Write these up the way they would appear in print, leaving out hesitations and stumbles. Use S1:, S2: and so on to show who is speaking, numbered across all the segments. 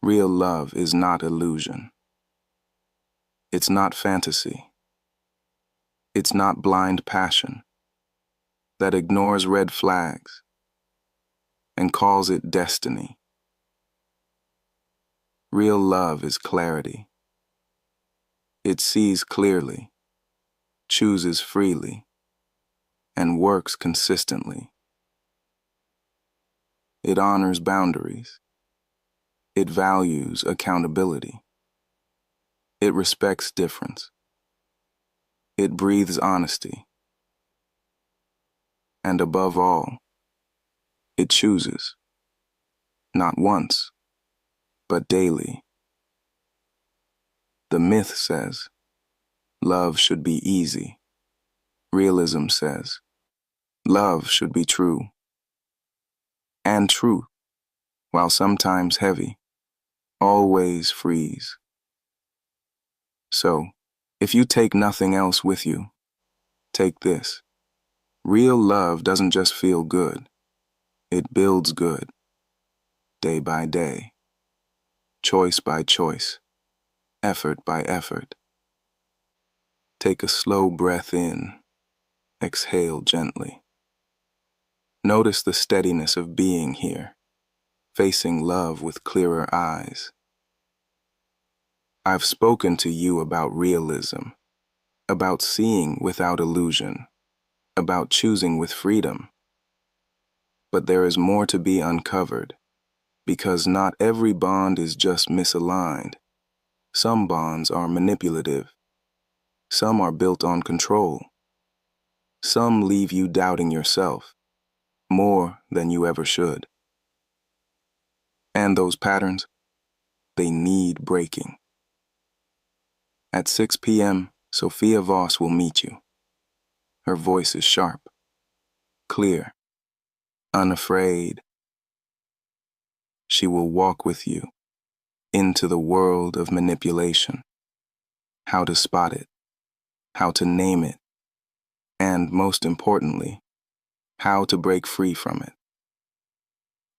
S1: Real love is not illusion. It's not fantasy. It's not blind passion that ignores red flags and calls it destiny. Real love is clarity. It sees clearly, chooses freely, and works consistently. It honors boundaries. It values accountability. It respects difference. It breathes honesty. And above all, it chooses, not once, but daily. The myth says, love should be easy. Realism says, love should be true. And truth, while sometimes heavy, always frees. So, if you take nothing else with you, take this. Real love doesn't just feel good. It builds good, day by day, choice by choice, effort by effort. Take a slow breath in, exhale gently. Notice the steadiness of being here, facing love with clearer eyes. I've spoken to you about realism, about seeing without illusion, about choosing with freedom. But there is more to be uncovered, because not every bond is just misaligned. Some bonds are manipulative. Some are built on control. Some leave you doubting yourself, more than you ever should. And those patterns, they need breaking. At 6 p.m., Sophia Voss will meet you. Her voice is sharp, clear, unafraid. She will walk with you into the world of manipulation, how to spot it, how to name it, and most importantly, how to break free from it.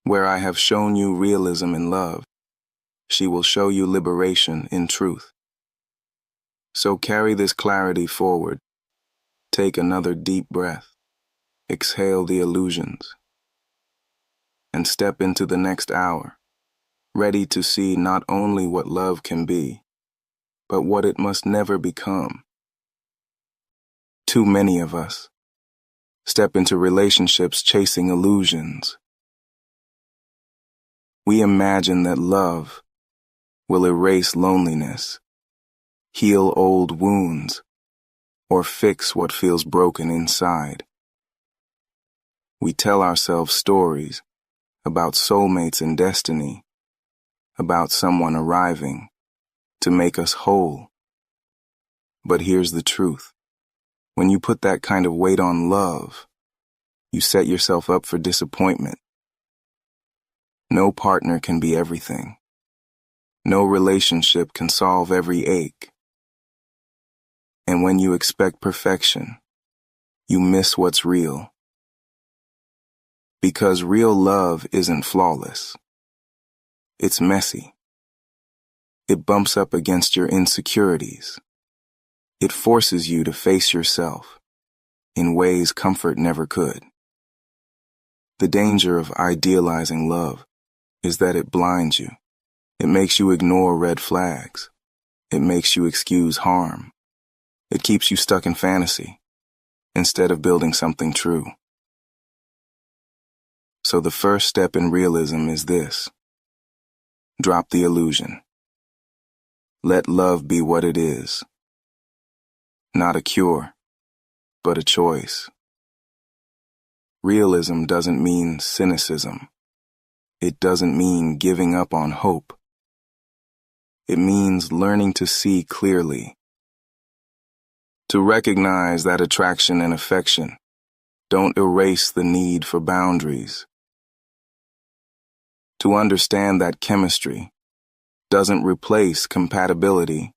S1: Where I have shown you realism in love, she will show you liberation in truth. So carry this clarity forward. Take another deep breath, exhale the illusions, and step into the next hour, ready to see not only what love can be, but what it must never become. Too many of us step into relationships chasing illusions. We imagine that love will erase loneliness, heal old wounds, or fix what feels broken inside. We tell ourselves stories about soulmates and destiny, about someone arriving to make us whole. But here's the truth. When you put that kind of weight on love, you set yourself up for disappointment. No partner can be everything. No relationship can solve every ache. And when you expect perfection, you miss what's real. Because real love isn't flawless. It's messy. It bumps up against your insecurities. It forces you to face yourself in ways comfort never could. The danger of idealizing love is that it blinds you. It makes you ignore red flags. It makes you excuse harm. It keeps you stuck in fantasy instead of building something true. So the first step in realism is this. Drop the illusion. Let love be what it is. Not a cure, but a choice. Realism doesn't mean cynicism. It doesn't mean giving up on hope. It means learning to see clearly. To recognize that attraction and affection don't erase the need for boundaries. To understand that chemistry doesn't replace compatibility.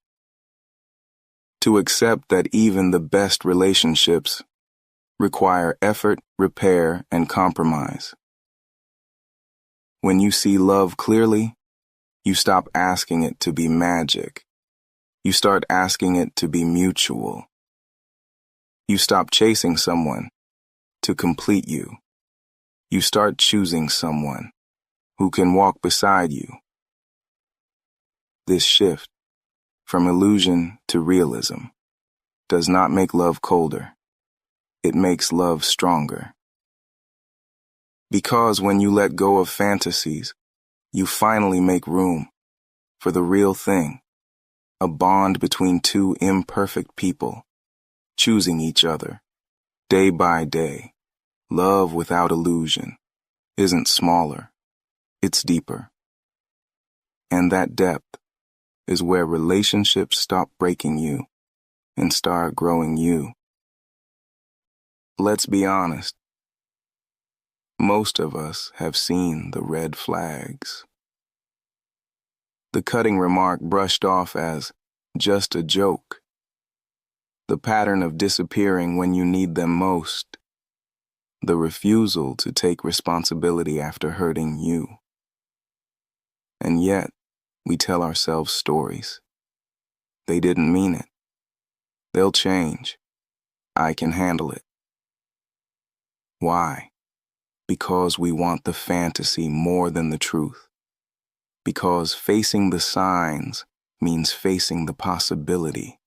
S1: To accept that even the best relationships require effort, repair, and compromise. When you see love clearly, You stop asking it to be magic. You start asking it to be mutual. You stop chasing someone to complete you. You start choosing someone who can walk beside you. This shift from illusion to realism does not make love colder. It makes love stronger. Because when you let go of fantasies, you finally make room for the real thing, a bond between two imperfect people, choosing each other, day by day. Love without illusion isn't smaller, it's deeper. And that depth is where relationships stop breaking you and start growing you. Let's be honest. Most of us have seen the red flags. The cutting remark brushed off as just a joke. The pattern of disappearing when you need them most. The refusal to take responsibility after hurting you. And yet, we tell ourselves stories. They didn't mean it. They'll change. I can handle it. Why? Because we want the fantasy more than the truth. Because facing the signs means facing the possibility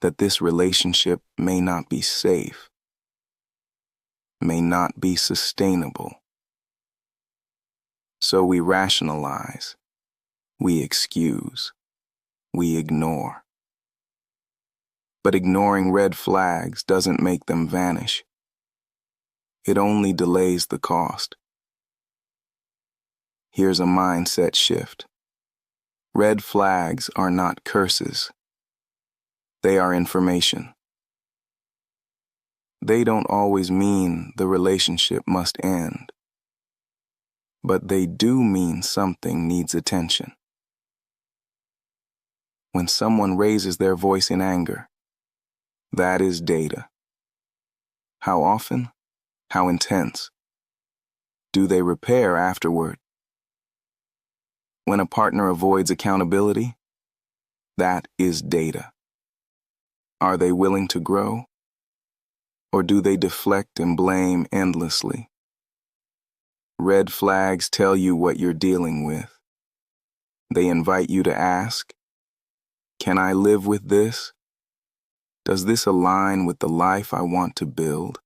S1: that this relationship may not be safe, may not be sustainable. So we rationalize, we excuse, we ignore. But ignoring red flags doesn't make them vanish. It only delays the cost. Here's a mindset shift. Red flags are not curses. They are information. They don't always mean the relationship must end. But they do mean something needs attention. When someone raises their voice in anger, that is data. How often? How intense? Do they repair afterward? When a partner avoids accountability, that is data. Are they willing to grow? Or do they deflect and blame endlessly? Red flags tell you what you're dealing with. They invite you to ask, can I live with this? Does this align with the life I want to build?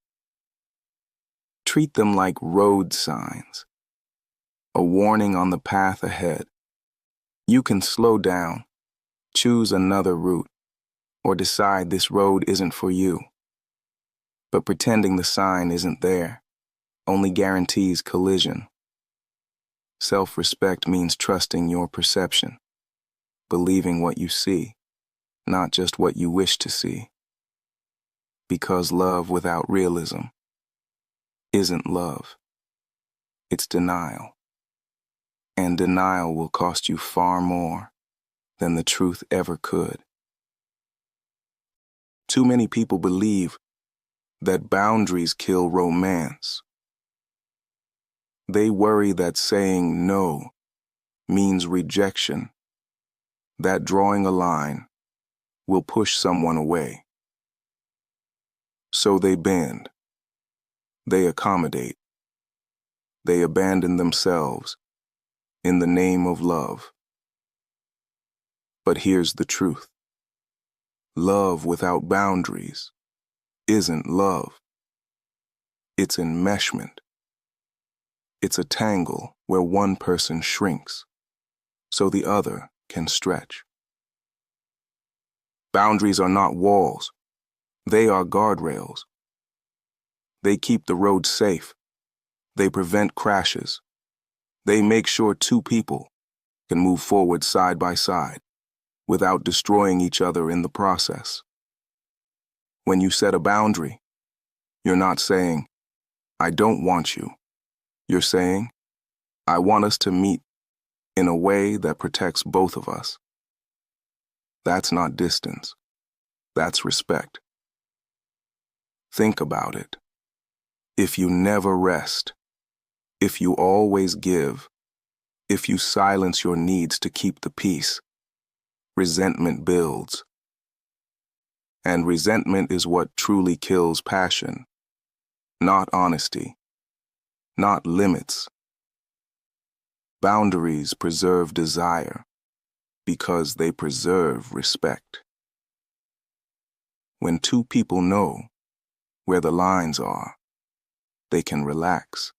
S1: Treat them like road signs, a warning on the path ahead. You can slow down, choose another route, or decide this road isn't for you. But pretending the sign isn't there only guarantees collision. Self-respect means trusting your perception, believing what you see, not just what you wish to see. Because love without realism isn't love. It's denial. And denial will cost you far more than the truth ever could. Too many people believe that boundaries kill romance. They worry that saying no means rejection, that drawing a line will push someone away. So they bend, they accommodate, they abandon themselves in the name of love. But here's the truth. Love without boundaries isn't love. It's enmeshment. It's a tangle where one person shrinks so the other can stretch. Boundaries are not walls. They are guardrails. They keep the road safe. They prevent crashes. They make sure two people can move forward side by side without destroying each other in the process. When you set a boundary, you're not saying, I don't want you. You're saying, I want us to meet in a way that protects both of us. That's not distance. That's respect. Think about it. If you never rest, if you always give, If you silence your needs to keep the peace, resentment builds. And resentment is what truly kills passion, not honesty, not limits. Boundaries preserve desire because they preserve respect. When two people know where the lines are, they can relax.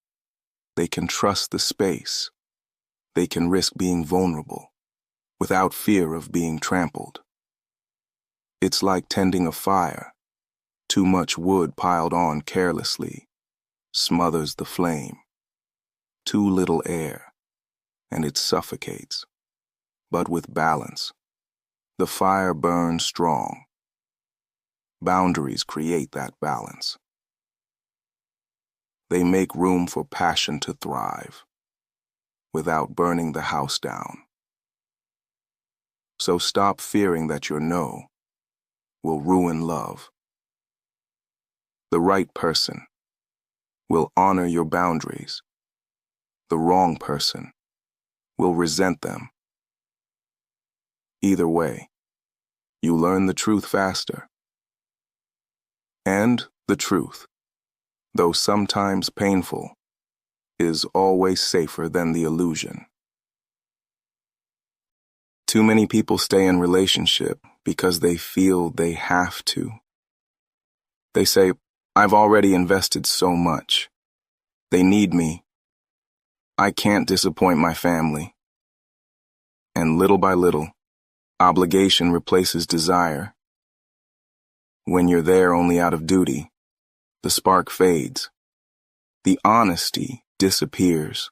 S1: They can trust the space. They can risk being vulnerable without fear of being trampled. It's like tending a fire. Too much wood piled on carelessly smothers the flame. Too little air, and it suffocates. But with balance, the fire burns strong. Boundaries create that balance. They make room for passion to thrive without burning the house down. So stop fearing that your no will ruin love. The right person will honor your boundaries. The wrong person will resent them. Either way, you learn the truth faster. And the truth, though sometimes painful, is always safer than the illusion. Too many people stay in relationship because they feel they have to. They say, I've already invested so much. They need me. I can't disappoint my family. And little by little, obligation replaces desire. When you're there only out of duty, the spark fades. The honesty disappears.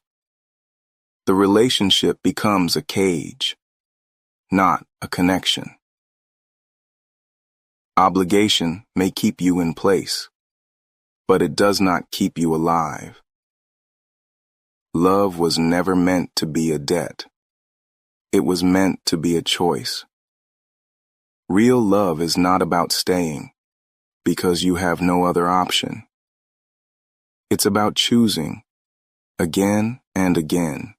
S1: The relationship becomes a cage, not a connection. Obligation may keep you in place, but it does not keep you alive. Love was never meant to be a debt. It was meant to be a choice. Real love is not about staying because you have no other option. It's about choosing, again and again,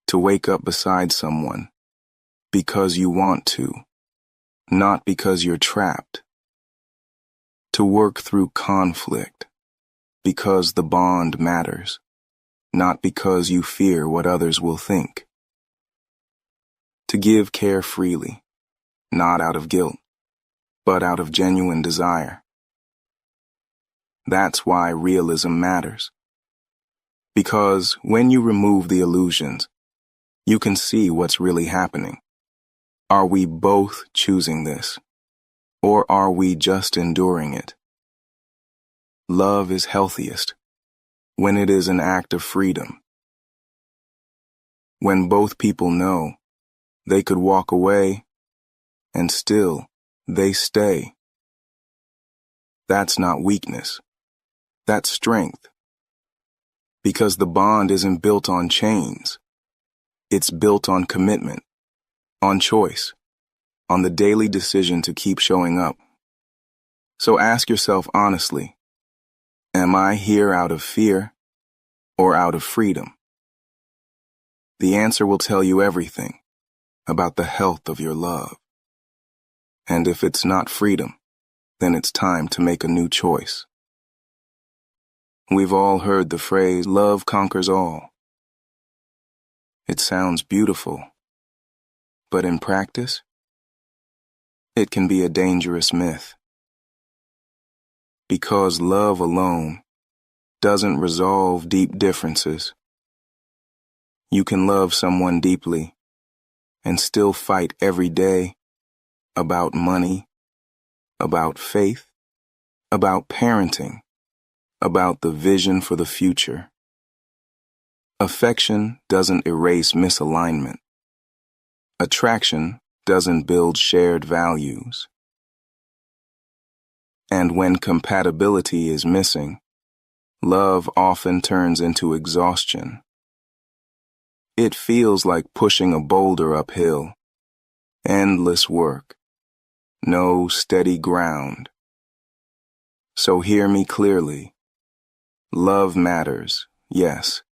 S1: to wake up beside someone because you want to, not because you're trapped. To work through conflict because the bond matters, not because you fear what others will think. To give care freely, not out of guilt, but out of genuine desire. That's why realism matters. Because when you remove the illusions, you can see what's really happening. Are we both choosing this? Or are we just enduring it? Love is healthiest when it is an act of freedom. When both people know they could walk away and still they stay. That's not weakness. That's strength. Because the bond isn't built on chains. It's built on commitment, on choice, on the daily decision to keep showing up. So ask yourself honestly, am I here out of fear or out of freedom? The answer will tell you everything about the health of your love. And if it's not freedom, then it's time to make a new choice. We've all heard the phrase, love conquers all. It sounds beautiful, but in practice, it can be a dangerous myth. Because love alone doesn't resolve deep differences. You can love someone deeply and still fight every day about money, about faith, about parenting, about the vision for the future. Affection doesn't erase misalignment. Attraction doesn't build shared values. And when compatibility is missing, love often turns into exhaustion. It feels like pushing a boulder uphill. Endless work. No steady ground. So hear me clearly. Love matters, yes,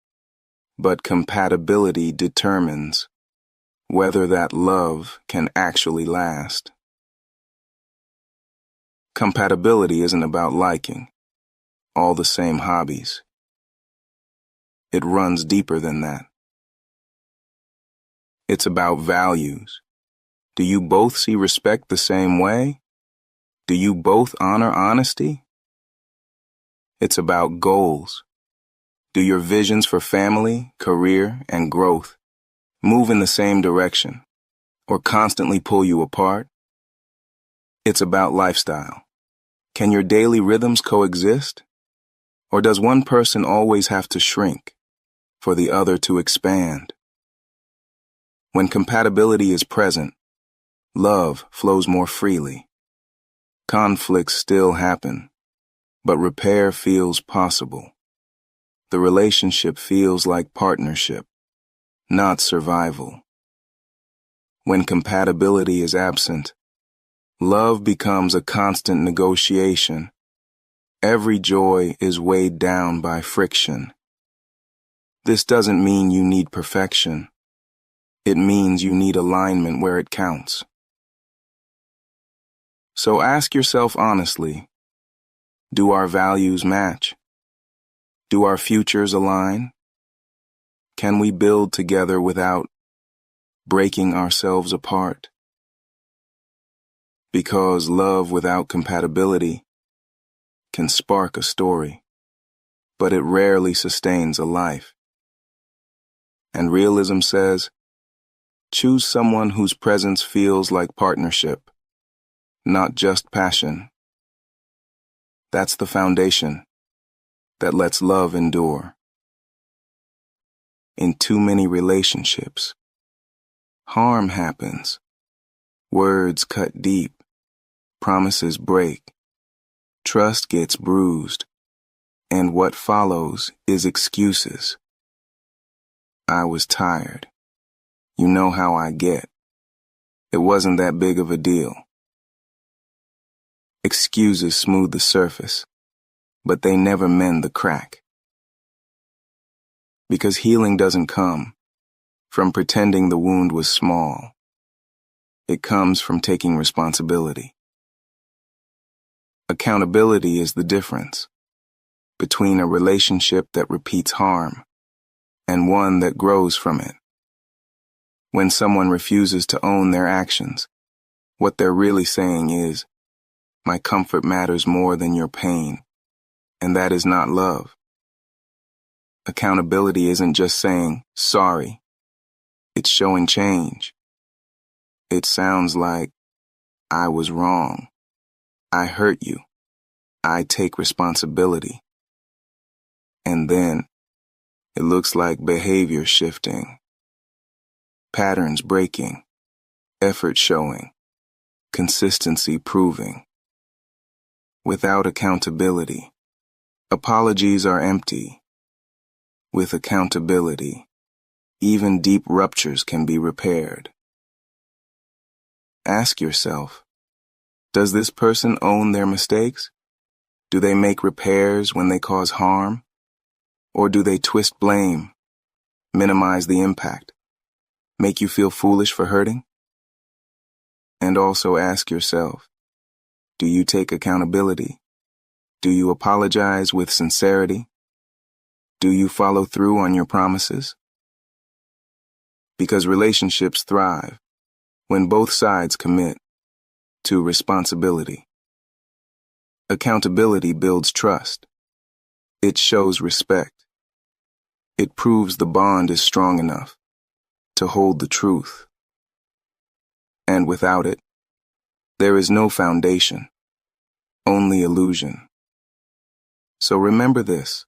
S1: but compatibility determines whether that love can actually last. Compatibility isn't about liking all the same hobbies. It runs deeper than that. It's about values. Do you both see respect the same way? Do you both honor honesty? It's about goals. Do your visions for family, career, and growth move in the same direction or constantly pull you apart? It's about lifestyle. Can your daily rhythms coexist? Or does one person always have to shrink for the other to expand? When compatibility is present, love flows more freely. Conflicts still happen, but repair feels possible. The relationship feels like partnership, not survival. When compatibility is absent, love becomes a constant negotiation. Every joy is weighed down by friction. This doesn't mean you need perfection. It means you need alignment where it counts. So ask yourself honestly, do our values match? Do our futures align? Can we build together without breaking ourselves apart? Because love without compatibility can spark a story, but it rarely sustains a life. And realism says, choose someone whose presence feels like partnership, not just passion. That's the foundation that lets love endure. In too many relationships, harm happens. Words cut deep. Promises break. Trust gets bruised. And what follows is excuses. I was tired. You know how I get. It wasn't that big of a deal. Excuses smooth the surface, but they never mend the crack. Because healing doesn't come from pretending the wound was small. It comes from taking responsibility. Accountability is the difference between a relationship that repeats harm and one that grows from it. When someone refuses to own their actions, what they're really saying is, my comfort matters more than your pain, and that is not love. Accountability isn't just saying, sorry. It's showing change. It sounds like, I was wrong. I hurt you. I take responsibility. And then, it looks like behavior shifting, patterns breaking, effort showing, consistency proving. Without accountability, apologies are empty. With accountability, even deep ruptures can be repaired. Ask yourself, does this person own their mistakes? Do they make repairs when they cause harm? Or do they twist blame, minimize the impact, make you feel foolish for hurting? And also ask yourself, do you take accountability? Do you apologize with sincerity? Do you follow through on your promises? Because relationships thrive when both sides commit to responsibility. Accountability builds trust. It shows respect. It proves the bond is strong enough to hold the truth. And without it, there is no foundation, only illusion. So remember this.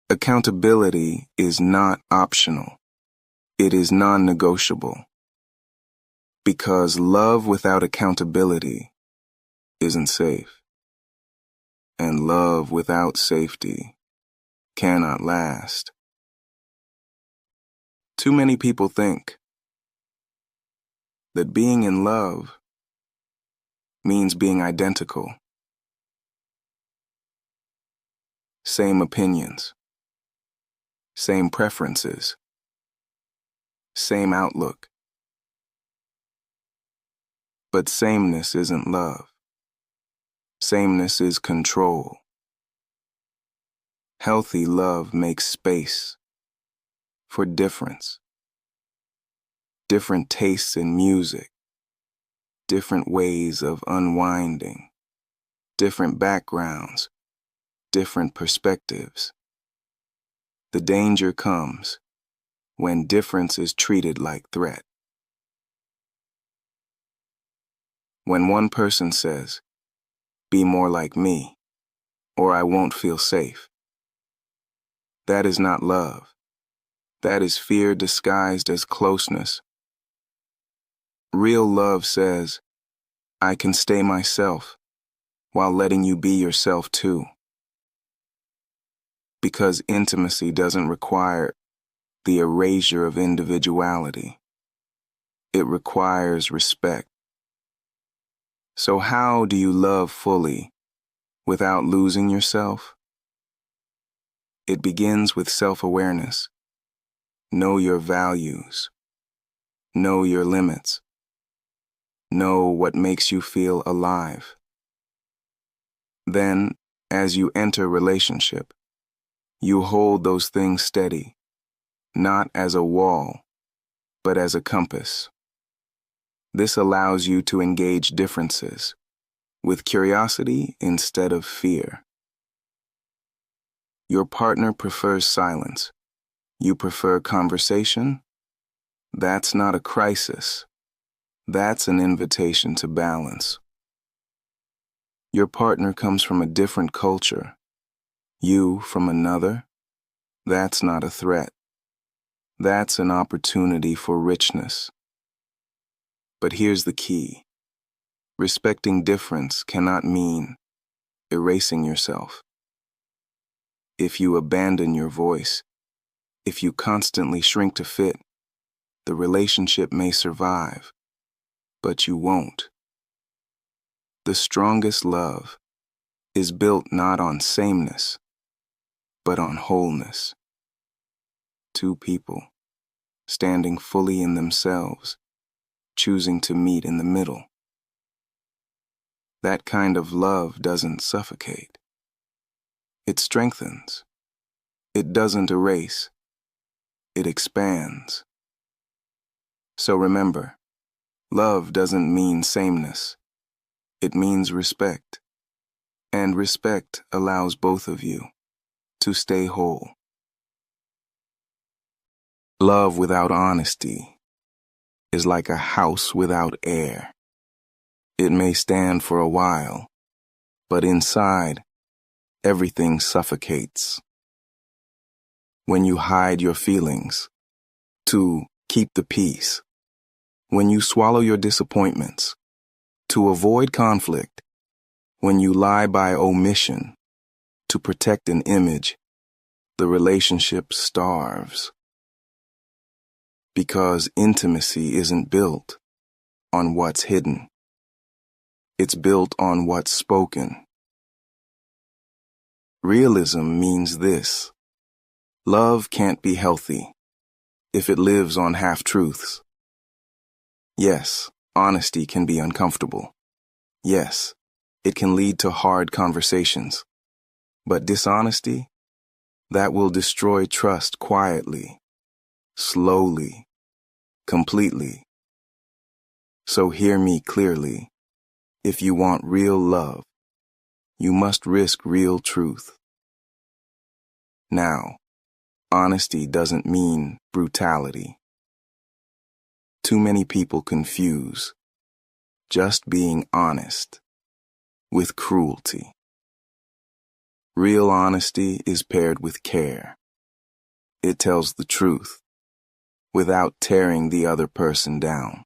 S1: Accountability is not optional. It is non-negotiable. Because love without accountability isn't safe. And love without safety cannot last. Too many people think that being in love means being identical. Same opinions, same preferences, same outlook. But sameness isn't love. Sameness is control. Healthy love makes space for difference. Different tastes in music, different ways of unwinding, different backgrounds, different perspectives. The danger comes when difference is treated like threat. When one person says, "Be more like me, or I won't feel safe," that is not love. That is fear disguised as closeness. Real love says, "I can stay myself while letting you be yourself too." Because intimacy doesn't require the erasure of individuality. It requires respect. So how do you love fully without losing yourself? It begins with self-awareness. Know your values. Know your limits. Know what makes you feel alive. Then, as you enter relationship, you hold those things steady, not as a wall, but as a compass. This allows you to engage differences with curiosity instead of fear. Your partner prefers silence. You prefer conversation? That's not a crisis. That's an invitation to balance. Your partner comes from a different culture. You from another? That's not a threat. That's an opportunity for richness. But here's the key. Respecting difference cannot mean erasing yourself. If you abandon your voice, if you constantly shrink to fit, the relationship may survive, but you won't. The strongest love is built not on sameness, but on wholeness. Two people, standing fully in themselves, choosing to meet in the middle. That kind of love doesn't suffocate. It strengthens. It doesn't erase. It expands. So remember, love doesn't mean sameness. It means respect. And respect allows both of you to stay whole. Love without honesty is like a house without air. It may stand for a while, but inside, everything suffocates. When you hide your feelings to keep the peace, when you swallow your disappointments to avoid conflict, when you lie by omission to protect an image, the relationship starves. Because intimacy isn't built on what's hidden. It's built on what's spoken. Realism means this. Love can't be healthy if it lives on half-truths. Yes, honesty can be uncomfortable. Yes, it can lead to hard conversations. But dishonesty, that will destroy trust quietly, slowly, completely. So hear me clearly. If you want real love, you must risk real truth. Now, honesty doesn't mean brutality. Too many people confuse just being honest with cruelty. Real honesty is paired with care. It tells the truth without tearing the other person down.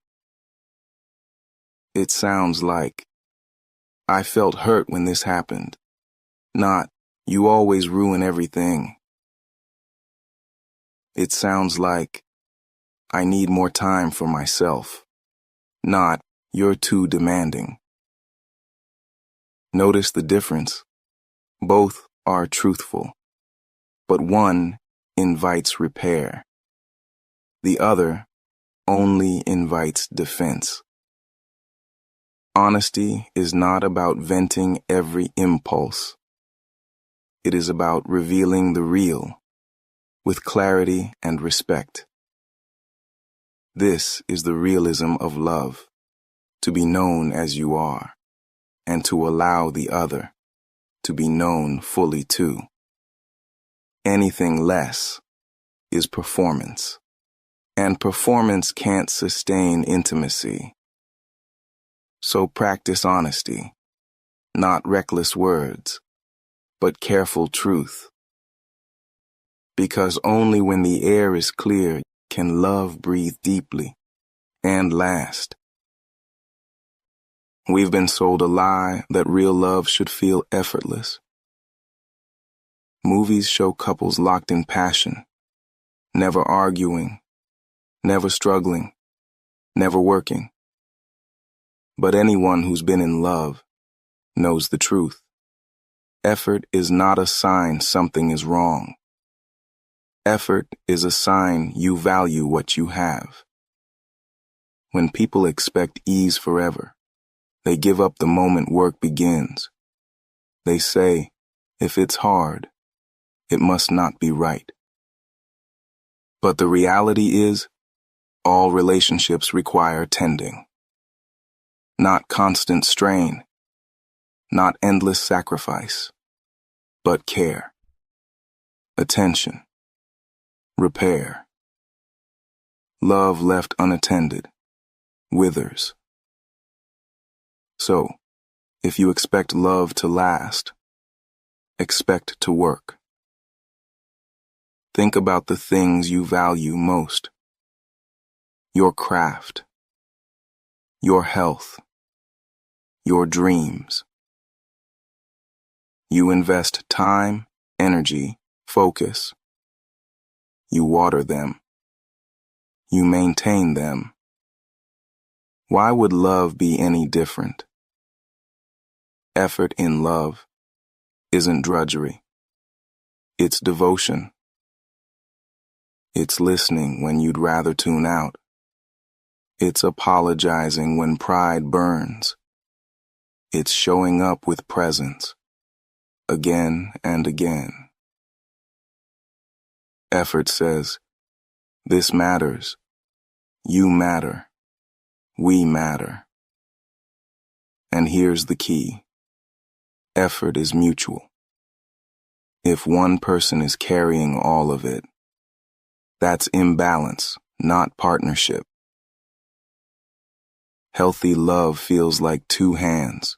S1: It sounds like, "I felt hurt when this happened," not, "You always ruin everything." It sounds like, "I need more time for myself," not, "You're too demanding." Notice the difference. Both are truthful, but one invites repair. The other only invites defense. Honesty is not about venting every impulse. It is about revealing the real with clarity and respect. This is the realism of love, to be known as you are, and to allow the other to be known fully too. Anything less is performance, and performance can't sustain intimacy. So practice honesty, not reckless words, but careful truth. Because only when the air is clear can love breathe deeply and last. We've been sold a lie that real love should feel effortless. Movies show couples locked in passion, never arguing, never struggling, never working. But anyone who's been in love knows the truth. Effort is not a sign something is wrong. Effort is a sign you value what you have. When people expect ease forever, they give up the moment work begins. They say, if it's hard, it must not be right. But the reality is, all relationships require tending. Not constant strain, not endless sacrifice, but care, attention, repair. Love left unattended withers. So, if you expect love to last, expect to work. Think about the things you value most. Your craft, your health, your dreams. You invest time, energy, focus. You water them. You maintain them. Why would love be any different? Effort in love isn't drudgery. It's devotion. It's listening when you'd rather tune out. It's apologizing when pride burns. It's showing up with presence, again and again. Effort says, this matters, you matter, we matter. And here's the key. Effort is mutual. If one person is carrying all of it, that's imbalance, not partnership. Healthy love feels like two hands,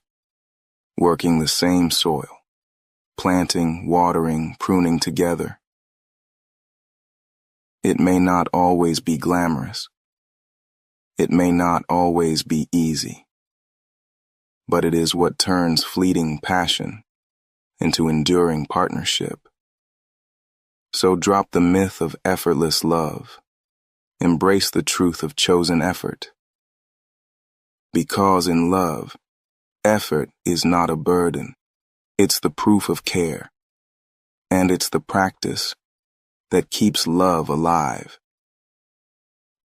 S1: working the same soil, planting, watering, pruning together. It may not always be glamorous. It may not always be easy. But it is what turns fleeting passion into enduring partnership. So drop the myth of effortless love. Embrace the truth of chosen effort. Because in love, effort is not a burden. It's the proof of care. And it's the practice that keeps love alive.